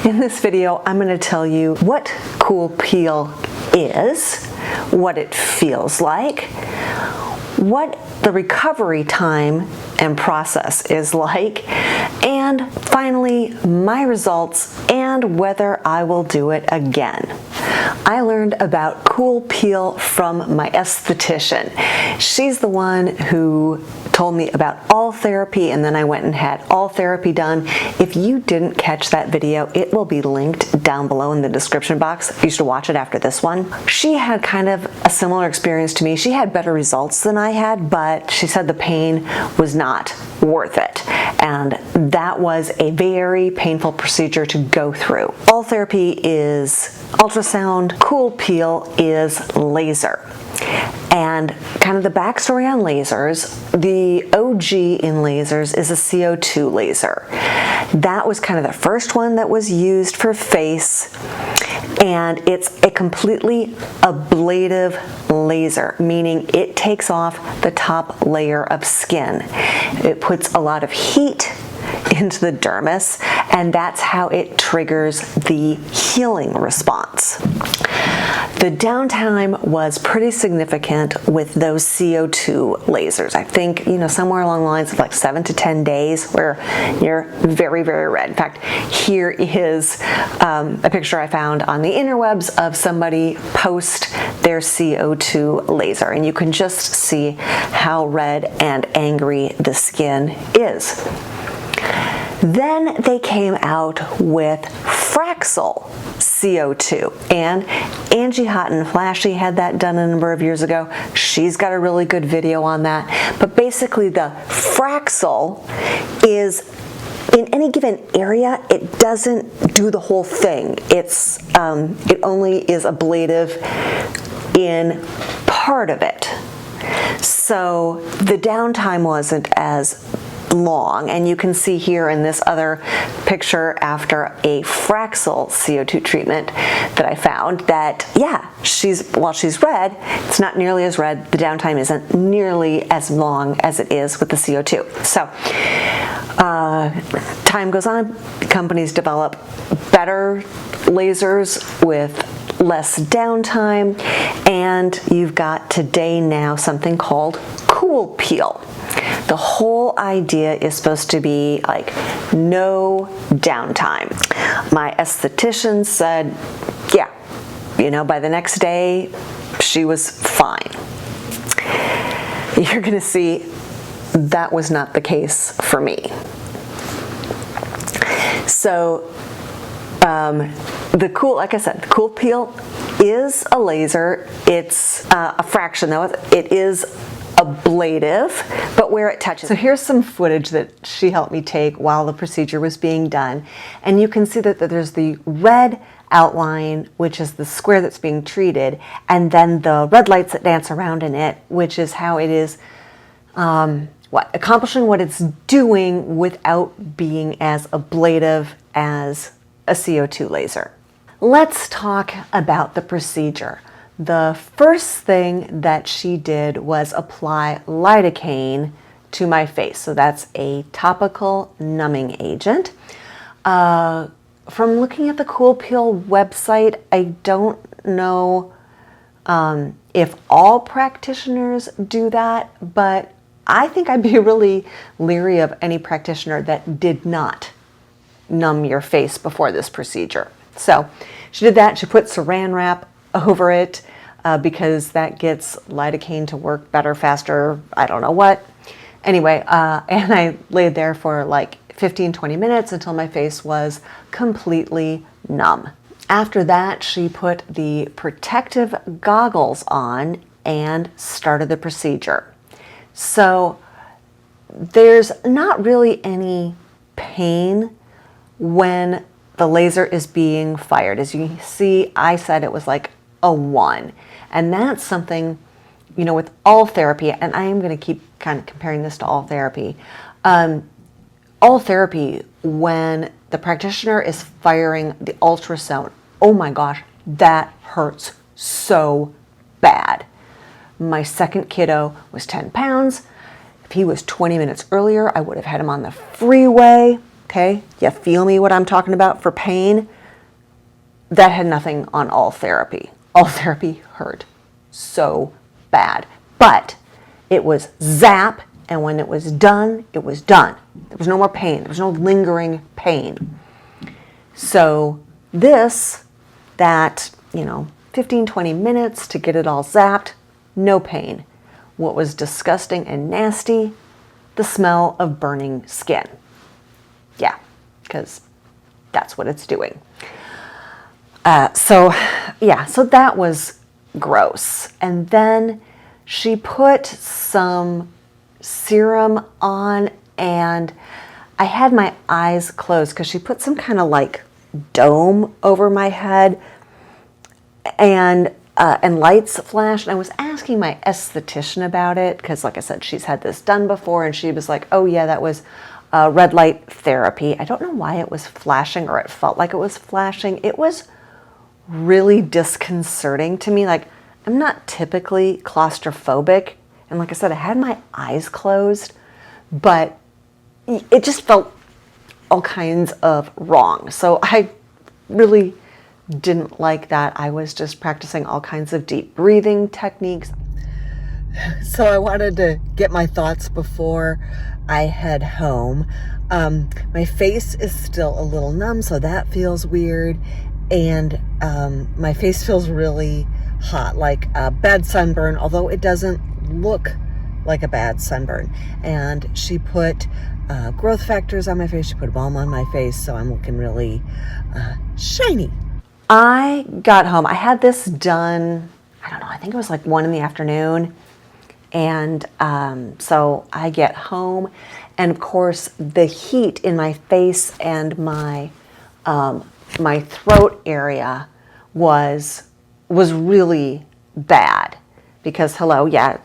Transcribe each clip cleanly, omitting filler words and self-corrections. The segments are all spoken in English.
In this video, I'm going to tell you what cool peel is, what it feels like, what the recovery time and process is like, and finally, my results and whether I will do it again. I learned about cool peel from my esthetician. She's the one who told me about all therapy, and then I went and had all therapy done. If you didn't catch that video, it will be linked down below in the description box. You should watch it after this one. She had kind of a similar experience to me. She had better results than I had, but she said the pain was not worth it. And that was a very painful procedure to go through. All therapy is ultrasound, cool peel is laser. And kind of the backstory on lasers, the OG in lasers is a CO2 laser. That was kind of the first one that was used for face, and it's a completely ablative laser, meaning it takes off the top layer of skin. It puts a lot of heat into the dermis, and that's how it triggers the healing response. The downtime was pretty significant with those CO2 lasers. I think, somewhere along the lines of like 7 to 10 days where you're very, very red. In fact, here is a picture I found on the interwebs of somebody post their CO2 laser, and you can just see how red and angry the skin is. Then they came out with Fraxel CO2, and Angie Hot and Flashy had that done a number of years ago. She's got a really good video on that. But basically the Fraxel is in any given area, it doesn't do the whole thing. It only is ablative in part of it. So the downtime wasn't as long, and you can see here in this other picture after a Fraxel CO2 treatment that I found that, while she's red, it's not nearly as red. The downtime isn't nearly as long as it is with the CO2. So time goes on, companies develop better lasers with less downtime, and you've got today now something called cool peel. The whole idea is supposed to be like no downtime. My esthetician said, by the next day, she was fine. You're gonna see that was not the case for me. So like I said, the cool peel is a laser. It's a fraction though. It is ablative, but where it touches. So here's some footage that she helped me take while the procedure was being done. And you can see that there's the red outline, which is the square that's being treated, and then the red lights that dance around in it, which is how it is accomplishing what it's doing without being as ablative as a CO2 laser. Let's talk about the procedure. The first thing that she did was apply lidocaine to my face. So that's a topical numbing agent. From looking at the Cool Peel website, I don't know if all practitioners do that, but I think I'd be really leery of any practitioner that did not numb your face before this procedure. So she did that. She put saran wrap over it because that gets lidocaine to work better, faster, I don't know what. Anyway, and I laid there for like 15-20 minutes until my face was completely numb. After that, she put the protective goggles on and started the procedure. So there's not really any pain when the laser is being fired. As you can see, I said it was like a 1. And that's something, with all therapy, and I am going to keep kind of comparing this to all therapy. All therapy, when the practitioner is firing the ultrasound, oh my gosh, that hurts so bad. My second kiddo was 10 pounds. If he was 20 minutes earlier, I would have had him on the freeway Okay, you feel me what I'm talking about for pain? That had nothing on all therapy. All therapy hurt so bad. But it was zap, and when it was done, it was done. There was no more pain. There was no lingering pain. So this, that, 15, 20 minutes to get it all zapped, no pain. What was disgusting and nasty? The smell of burning skin. Yeah, because that's what it's doing. So that was gross. And then she put some serum on, and I had my eyes closed because she put some kind of like dome over my head, and lights flashed. And I was asking my esthetician about it because, like I said, she's had this done before, and she was like, oh yeah, that was red light therapy. I don't know why it was flashing, or it felt like it was flashing. It was really disconcerting to me. Like, I'm not typically claustrophobic, and like I said, I had my eyes closed, but it just felt all kinds of wrong. So I really didn't like that. I was just practicing all kinds of deep breathing techniques. So I wanted to get my thoughts before I head home. My face is still a little numb, so that feels weird. And my face feels really hot, like a bad sunburn, although it doesn't look like a bad sunburn. And she put growth factors on my face. She put a balm on my face, so I'm looking really shiny. I got home. I had this done, I don't know, I think it was like 1 p.m. And so I get home, and of course the heat in my face and my throat area was really bad, because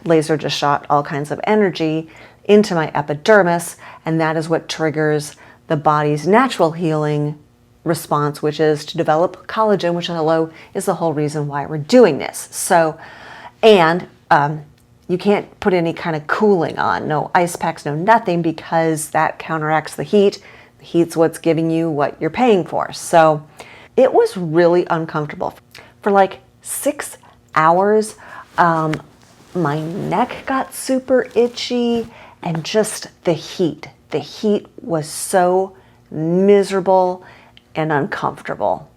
laser just shot all kinds of energy into my epidermis, and that is what triggers the body's natural healing response, which is to develop collagen, which is the whole reason why we're doing this. So, and you can't put any kind of cooling on, no ice packs, no nothing, because that counteracts the heat. The heat's what's giving you what you're paying for. So it was really uncomfortable. For like 6 hours, my neck got super itchy, and just the heat was so miserable and uncomfortable.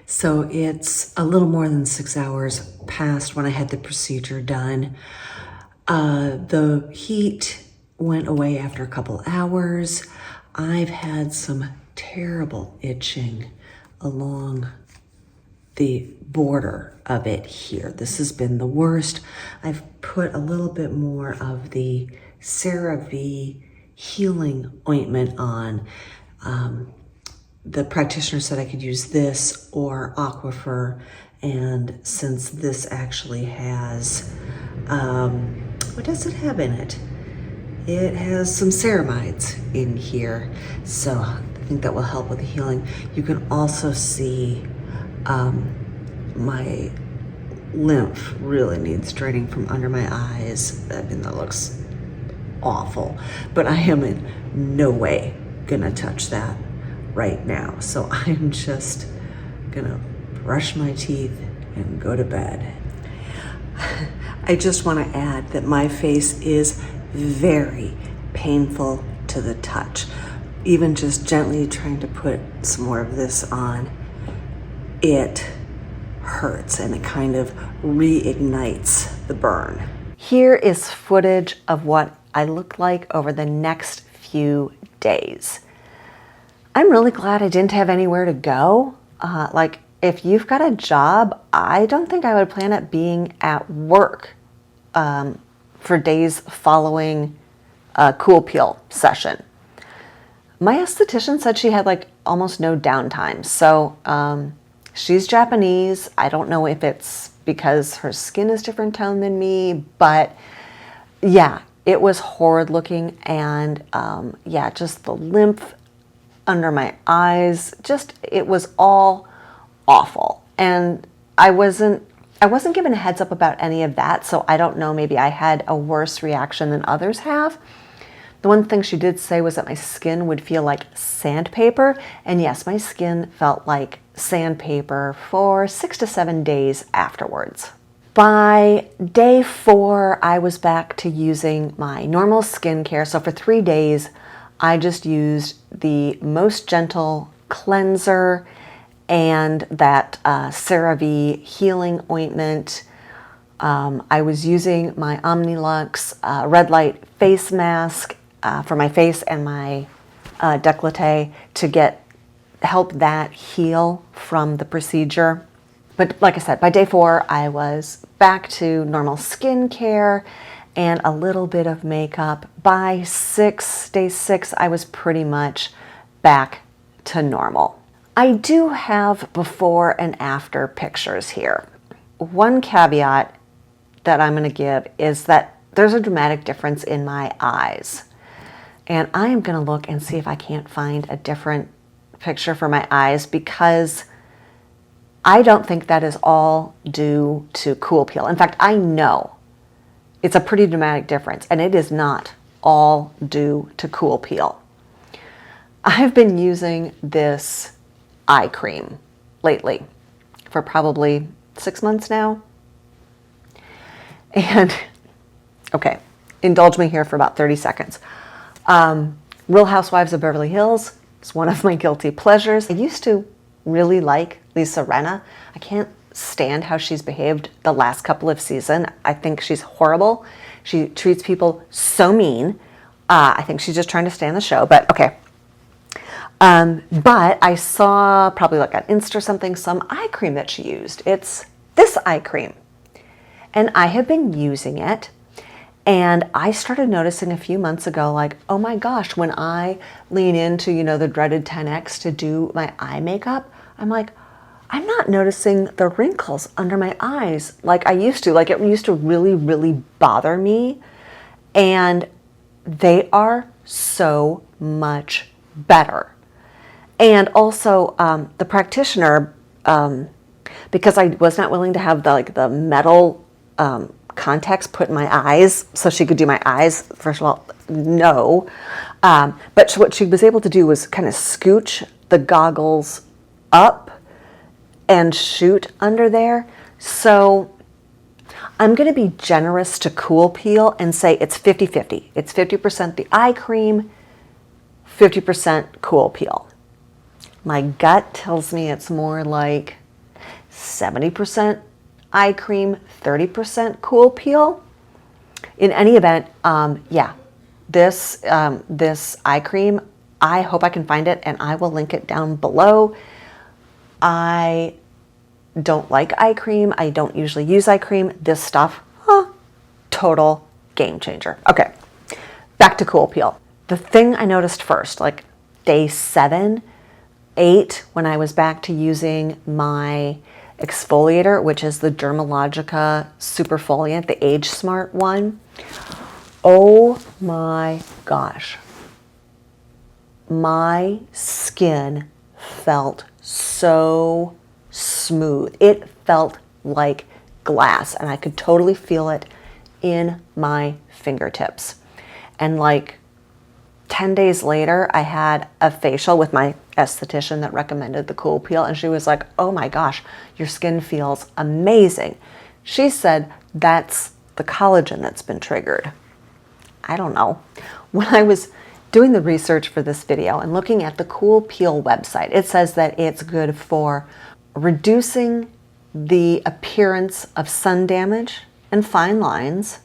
So it's a little more than 6 hours past when I had the procedure done. The heat went away after a couple hours. I've had some terrible itching along the border of it here. This has been the worst. I've put a little bit more of the CeraVe healing ointment on. The practitioner said I could use this or Aquifer, and since this actually has, what does it have in it? It has some ceramides in here, so I think that will help with the healing. You can also see my lymph really needs draining from under my eyes. I mean, that looks awful, but I am in no way gonna touch that right now. So I'm just gonna brush my teeth and go to bed. I just want to add that my face is very painful to the touch. Even just gently trying to put some more of this on, it hurts, and it kind of reignites the burn. Here is footage of what I look like over the next few days. I'm really glad I didn't have anywhere to go. Like, if you've got a job, I don't think I would plan on being at work for days following a Cool Peel session. My esthetician said she had like almost no downtime. So she's Japanese. I don't know if it's because her skin is different tone than me, but yeah, it was horrid looking. And just the lymph under my eyes, it was all awful. And I wasn't given a heads up about any of that, so I don't know, maybe I had a worse reaction than others have. The one thing she did say was that my skin would feel like sandpaper. And yes, my skin felt like sandpaper for 6 to 7 days afterwards. By day 4, I was back to using my normal skincare. So for 3 days, I just used the Most Gentle cleanser and that CeraVe healing ointment. I was using my Omnilux red light face mask for my face and my décolleté to help that heal from the procedure. But like I said, by day 4, I was back to normal skincare and a little bit of makeup. By day 6, I was pretty much back to normal. I do have before and after pictures here. One caveat that I'm going to give is that there's a dramatic difference in my eyes. And I am going to look and see if I can't find a different picture for my eyes, because I don't think that is all due to Cool Peel. In fact, I know it's a pretty dramatic difference, and it is not all due to Cool Peel. I've been using this eye cream lately for probably 6 months now. And, okay, indulge me here for about 30 seconds. Real Housewives of Beverly Hills is one of my guilty pleasures. I used to really like Lisa Rinna. I can't stand how she's behaved the last couple of seasons. I think she's horrible. She treats people so mean. I think she's just trying to stay on the show, but okay. But I saw probably like on Insta or something, some eye cream that she used. It's this eye cream. And I have been using it. And I started noticing a few months ago, like, oh my gosh, when I lean into, the dreaded 10X to do my eye makeup, I'm like, I'm not noticing the wrinkles under my eyes like I used to. Like, it used to really, really bother me. And they are so much better. And also the practitioner, because I was not willing to have the metal contacts put in my eyes so she could do my eyes. First of all, no. But what she was able to do was kind of scooch the goggles up and shoot under there. So I'm going to be generous to Cool Peel and say it's 50-50. It's 50% the eye cream, 50% Cool Peel. My gut tells me it's more like 70% eye cream, 30% Cool Peel. In any event, yeah, this eye cream, I hope I can find it and I will link it down below. I don't like eye cream. I don't usually use eye cream. This stuff, total game changer. Okay, back to Cool Peel. The thing I noticed first, like day 7, 8, when I was back to using my exfoliator, which is the Dermalogica Superfoliant, the Age Smart one. Oh my gosh. My skin felt so smooth. It felt like glass, and I could totally feel it in my fingertips. And like 10 days later, I had a facial with my esthetician that recommended the Cool Peel, and she was like, oh my gosh, your skin feels amazing. She said that's the collagen that's been triggered. I don't know. When I was doing the research for this video and looking at the Cool Peel website, it says that it's good for reducing the appearance of sun damage and fine lines,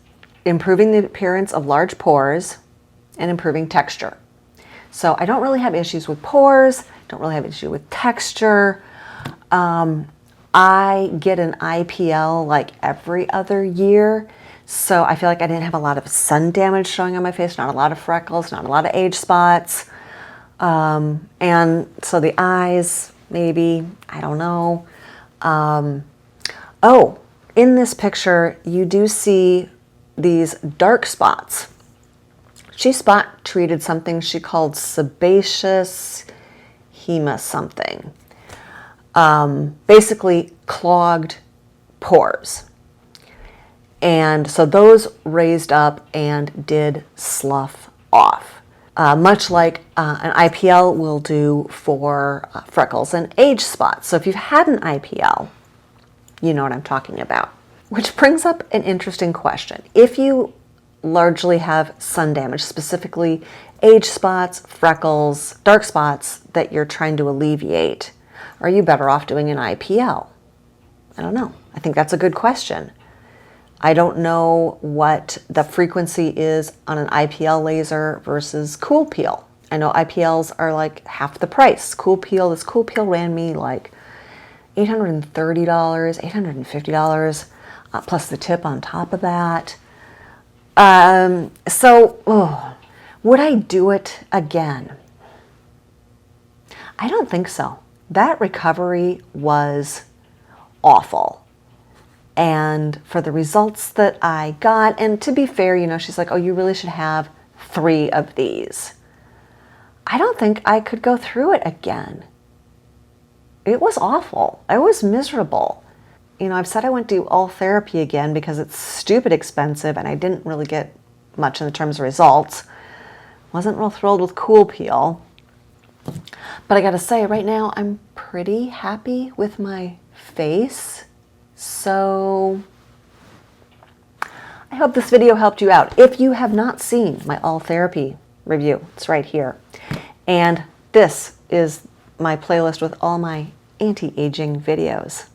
improving the appearance of large pores, and improving texture. So I don't really have issues with pores, don't really have issue with texture. I get an IPL like every other year, so I feel like I didn't have a lot of sun damage showing on my face, not a lot of freckles, not a lot of age spots. And so the eyes, maybe, I don't know. Oh, in this picture, you do see these dark spots. She spot treated something she called sebaceous hema something. Basically clogged pores. And so those raised up and did slough off. Much like an IPL will do for freckles and age spots. So if you've had an IPL, you know what I'm talking about. Which brings up an interesting question. If you largely have sun damage, specifically age spots, freckles, dark spots that you're trying to alleviate, are you better off doing an IPL? I don't know. I think that's a good question. I don't know what the frequency is on an IPL laser versus cool peel. I know IPLs are like half the price. This cool peel ran me like $830, $850, plus the tip on top of that. Would I do it again? I don't think so. That recovery was awful. And for the results that I got, and to be fair, you know, she's like, oh, you really should have 3 of these. I don't think I could go through it again. It was awful. I was miserable. You know, I've said I wouldn't do all therapy again because it's stupid expensive and I didn't really get much in the terms of results. Wasn't real thrilled with cool peel. But I gotta say, right now, I'm pretty happy with my face. So I hope this video helped you out. If you have not seen my all therapy review, it's right here. And this is my playlist with all my anti-aging videos.